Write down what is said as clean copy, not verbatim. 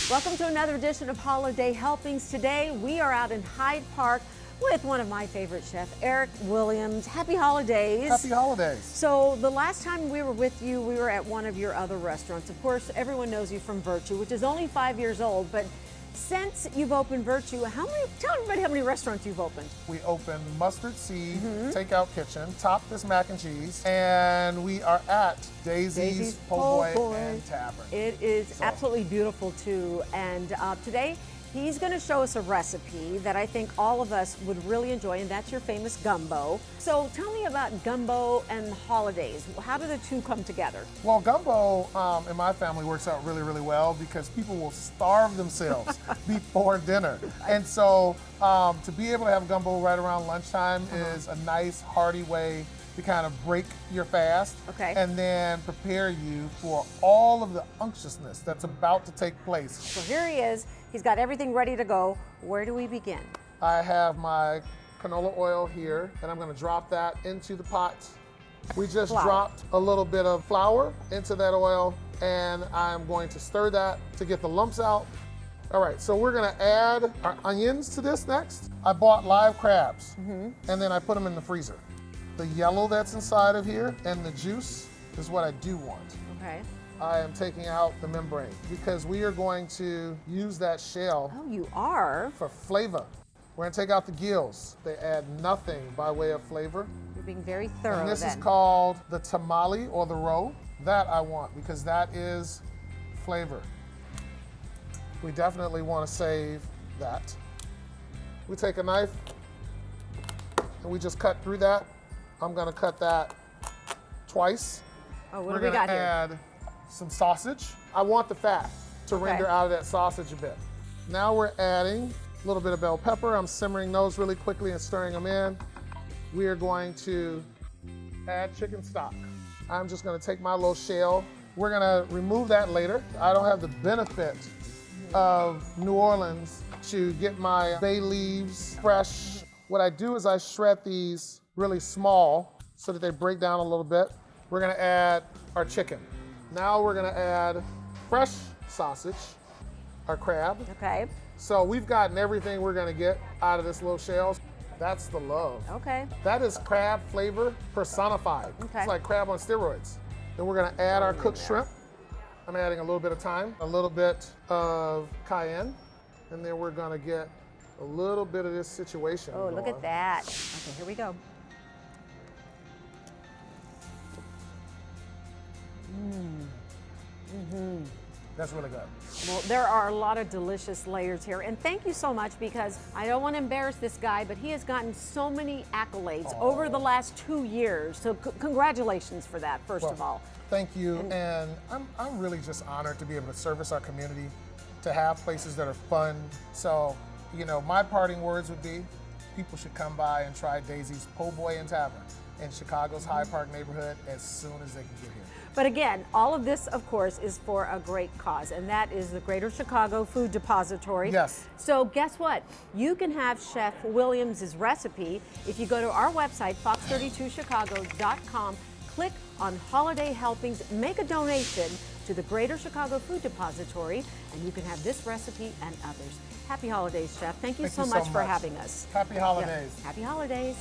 Welcome to another edition of Holiday Helpings. Today we are out in Hyde Park with one of my favorite chefs, Erick Williams. Happy holidays. Happy holidays. So the last time we were with you, we were at one of your other restaurants. Of course, everyone knows you from Virtue, which is only 5 years old, but since you've opened Virtue, tell everybody how many restaurants you've opened. We opened Mustard Seed Takeout Kitchen, Top This Mac and Cheese, and we are at Daisy's Po' Boy and Tavern. It is absolutely beautiful too, and today he's going to show us a recipe that I think all of us would really enjoy, and that's your famous gumbo. So tell me about gumbo and holidays. How do the two come together? Well, gumbo in my family works out really, really well because people will starve themselves before dinner. And so to be able to have gumbo right around lunchtime is a nice, hearty way to kind of break your fast and then prepare you for all of the unctuousness that's about to take place. So here he is. He's got everything ready to go. Where do we begin? I have my canola oil here, and I'm going to drop that into the pot. We just dropped a little bit of flour into that oil, and I'm going to stir that to get the lumps out. All right, so we're going to add our onions to this next. I bought live crabs, and then I put them in the freezer. The yellow that's inside of here and the juice is what I do want. Okay. I am taking out the membrane because we are going to use that shell. Oh, you are? For flavor. We're going to take out the gills. They add nothing by way of flavor. You're being very thorough. And this is called the tamale or the roe. That I want because that is flavor. We definitely want to save that. We take a knife and we just cut through that. I'm going to cut that twice. Oh, what do we got here? We're going to add some sausage. I want the fat to render out of that sausage a bit. Now we're adding a little bit of bell pepper. I'm simmering those really quickly and stirring them in. We are going to add chicken stock. I'm just going to take my little shell. We're going to remove that later. I don't have the benefit of New Orleans to get my bay leaves fresh. What I do is I shred these really small so that they break down a little bit. We're going to add our chicken. Now we're going to add fresh sausage, our crab. Okay. So we've gotten everything we're going to get out of this little shell. That's the love. Okay. That is crab flavor personified. Okay. It's like crab on steroids. Then we're going to add our cooked shrimp. I'm adding a little bit of thyme, a little bit of cayenne, and then we're going to get a little bit of this situation Oh, going. look at that. Okay, here we go. That's really good. Well, there are a lot of delicious layers here, and thank you so much because I don't want to embarrass this guy, but he has gotten so many accolades over the last 2 years. So congratulations for that, first of all. Thank you, and I'm really just honored to be able to service our community, to have places that are fun. So, you know, my parting words would be, people should come by and try Daisy's Po' Boy and Tavern in Chicago's Hyde Park neighborhood as soon as they can get here. But again, all of this, of course, is for a great cause, and that is the Greater Chicago Food Depository. Yes. So guess what? You can have Chef Williams' recipe if you go to our website, fox32chicago.com, click on Holiday Helpings, make a donation to the Greater Chicago Food Depository, and you can have this recipe and others. Happy holidays, Chef. Thank you so much for having us. Happy holidays. Happy holidays.